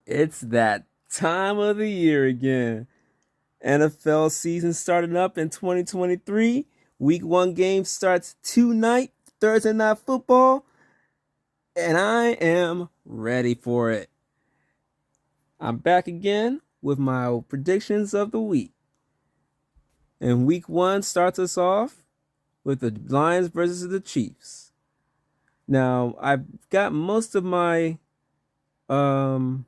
It's that time of the year again. NFL season starting up in 2023. Week 1 game starts tonight, Thursday night football, and I am ready for it. I'm back again with my predictions of the week. And week 1 starts us off with the Lions versus the Chiefs. Now, I've got most of my um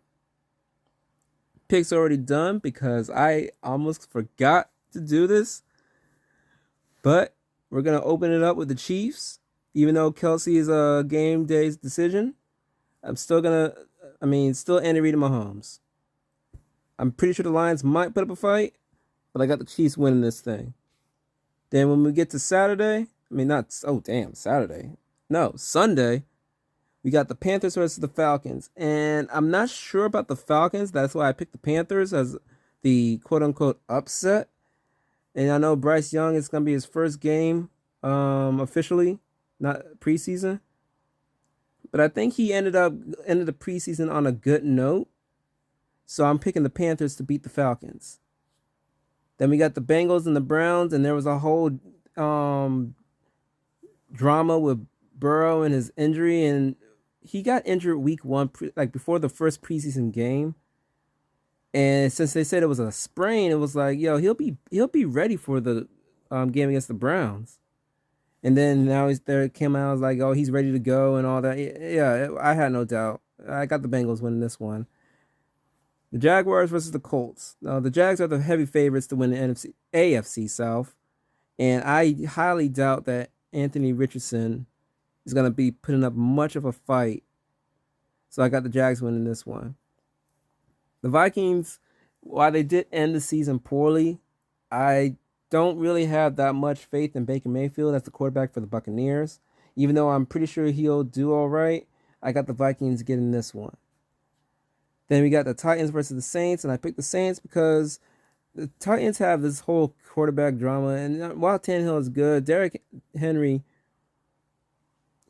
picks already done because I almost forgot to do this. But we're gonna open it up with the Chiefs, even though Kelsey is a game day's decision. I'm still gonna, still Andy Reid and Mahomes. I'm pretty sure the Lions might put up a fight, but I got the Chiefs winning this thing. Then when we get to Saturday, Saturday, no, Sunday, we got the Panthers versus the Falcons, and I'm not sure about the Falcons. That's why I picked the Panthers as the quote unquote upset. And I know Bryce Young is going to be his first game officially, not preseason. But I think he ended the preseason on a good note. So I'm picking the Panthers to beat the Falcons. Then we got the Bengals and the Browns, and there was a whole drama with Burrow and his injury, and he got injured week 1, like before the first preseason game. And since they said it was a sprain, it was like, yo, he'll be ready for the game against the Browns. And then now he's there. Came out, I was like, oh, he's ready to go and all that. Yeah, I had no doubt. I got the Bengals winning this one. The Jaguars versus the Colts. Now the Jags are the heavy favorites to win the AFC South, and I highly doubt that Anthony Richardson is going to be putting up much of a fight. So I got the Jags winning this one. The Vikings, while they did end the season poorly, I don't really have that much faith in Baker Mayfield as the quarterback for the Buccaneers. Even though I'm pretty sure he'll do all right, I got the Vikings getting this one. Then we got the Titans versus the Saints, and I picked the Saints because the Titans have this whole quarterback drama. And while Tannehill is good, Derrick Henry,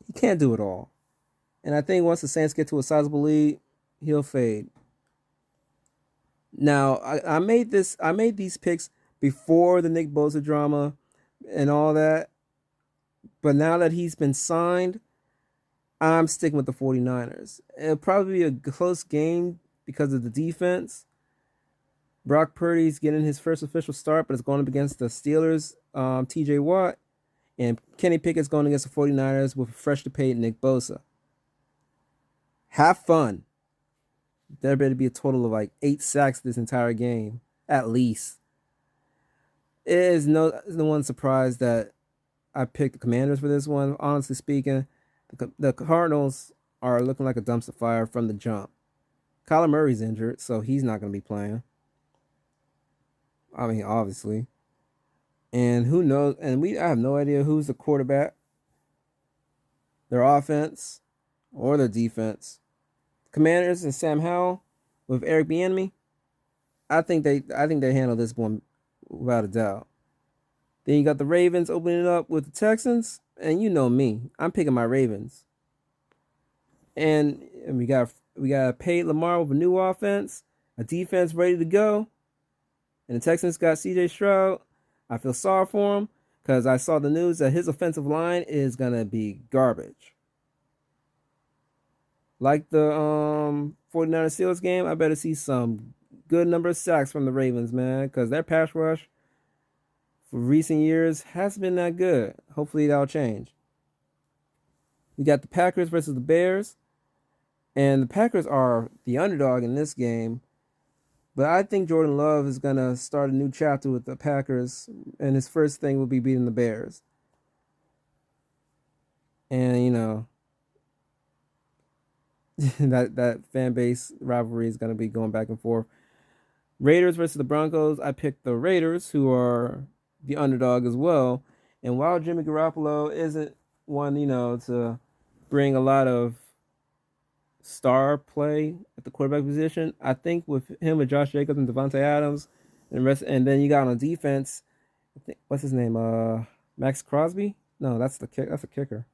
he can't do it all. And I think once the Saints get to a sizable lead, he'll fade. Now, I made these picks before the Nick Bosa drama and all that. But now that he's been signed, I'm sticking with the 49ers. It'll probably be a close game because of the defense. Brock Purdy's getting his first official start, but it's going up against the Steelers, TJ Watt. And Kenny Pickett's going against the 49ers with a freshly paid Nick Bosa. Have fun. There better be a total of like 8 sacks this entire game, at least. It is no one surprised that I picked the Commanders for this one. Honestly speaking, the Cardinals are looking like a dumpster fire from the jump. Kyler Murray's injured, so he's not going to be playing. I mean, obviously. And who knows? And I have no idea who's the quarterback, their offense, or their defense. Commanders and Sam Howell with Eric Bieniemy. I think they handle this one without a doubt. Then you got the Ravens opening up with the Texans, and you know me, I'm picking my Ravens. And we got paid Lamar with a new offense, a defense ready to go, and the Texans got C.J. Stroud. I feel sorry for him because I saw the news that his offensive line is gonna be garbage. Like the 49ers Steelers game, I better see some good number of sacks from the Ravens, man, because their pass rush for recent years hasn't been that good. Hopefully that'll change. We got the Packers versus the Bears, and the Packers are the underdog in this game. But I think Jordan Love is going to start a new chapter with the Packers, and his first thing will be beating the Bears. And, you know, that fan base rivalry is going to be going back and forth. Raiders versus the Broncos. I picked the Raiders, who are the underdog as well. And while Jimmy Garoppolo isn't one, to bring a lot of star play at the quarterback position, I think with him, with Josh Jacobs and Devontae Adams, and then you got on defense, what's his name? Max Crosby? No, that's a kicker.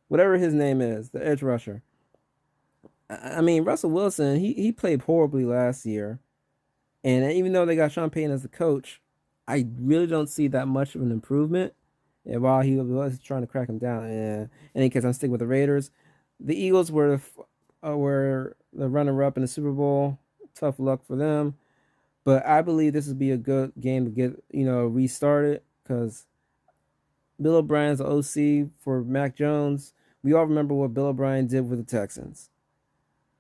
Whatever his name is, the edge rusher. I mean, Russell Wilson, he played horribly last year. And even though they got Sean Payton as the coach, I really don't see that much of an improvement. And while he was trying to crack him down, in any case, I'm sticking with the Raiders. The Eagles were the runner up in the Super Bowl. Tough luck for them, but I believe this would be a good game to get restarted because Bill O'Brien's the OC for Mac Jones. We all remember what Bill O'Brien did with the Texans.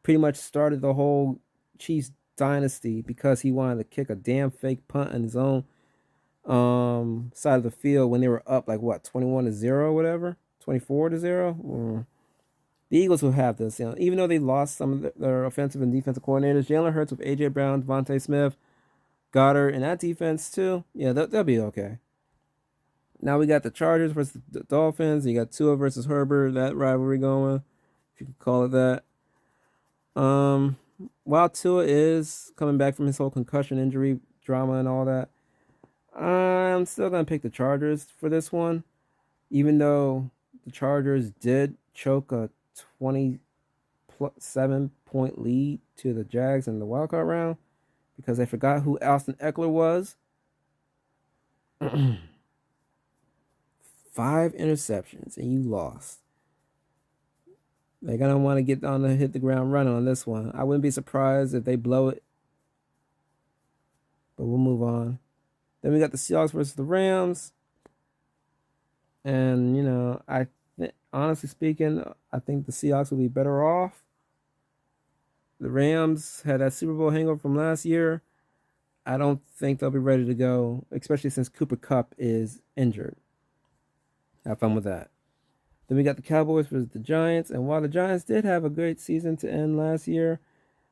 Pretty much started the whole Chiefs dynasty because he wanted to kick a damn fake punt in his own side of the field when they were up like what 21-0 or whatever, 24-0. The Eagles will have this, even though they lost some of their offensive and defensive coordinators. Jalen Hurts with AJ Brown, Devontae Smith, Goddard, and that defense too. Yeah, they'll be okay. Now we got the Chargers versus the Dolphins. You got Tua versus Herbert. That rivalry going, if you could call it that. Um, while Tua is coming back from his whole concussion injury drama and all that, I'm still gonna pick the Chargers for this one, even though the Chargers did choke a 27-point lead to the Jags in the wildcard round because they forgot who Austin Eckler was. 5 interceptions and you lost. They're gonna want to get on the hit the ground running on this one. I wouldn't be surprised if they blow it, but we'll move on. Then we got the Seahawks versus the Rams, and honestly speaking, I think the Seahawks will be better off. The Rams had that Super Bowl hangover from last year. I don't think they'll be ready to go, especially since Cooper Kupp is injured. Have fun with that. Then we got the Cowboys versus the Giants. And while the Giants did have a great season to end last year,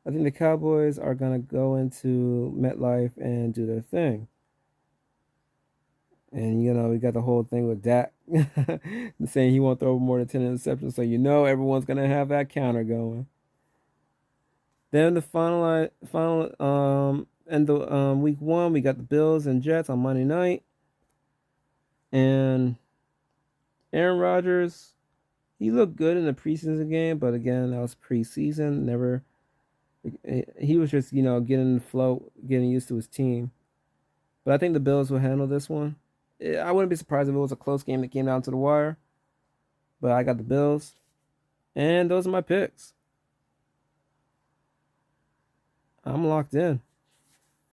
I think the Cowboys are going to go into MetLife and do their thing. And, we got the whole thing with Dak saying he won't throw more than 10 interceptions. So, everyone's going to have that counter going. Then the final end of week 1, we got the Bills and Jets on Monday night. And Aaron Rodgers, he looked good in the preseason game, but again, that was preseason. He was just, getting the flow, getting used to his team. But I think the Bills will handle this one. I wouldn't be surprised if it was a close game that came down to the wire. But I got the Bills. And those are my picks. I'm locked in.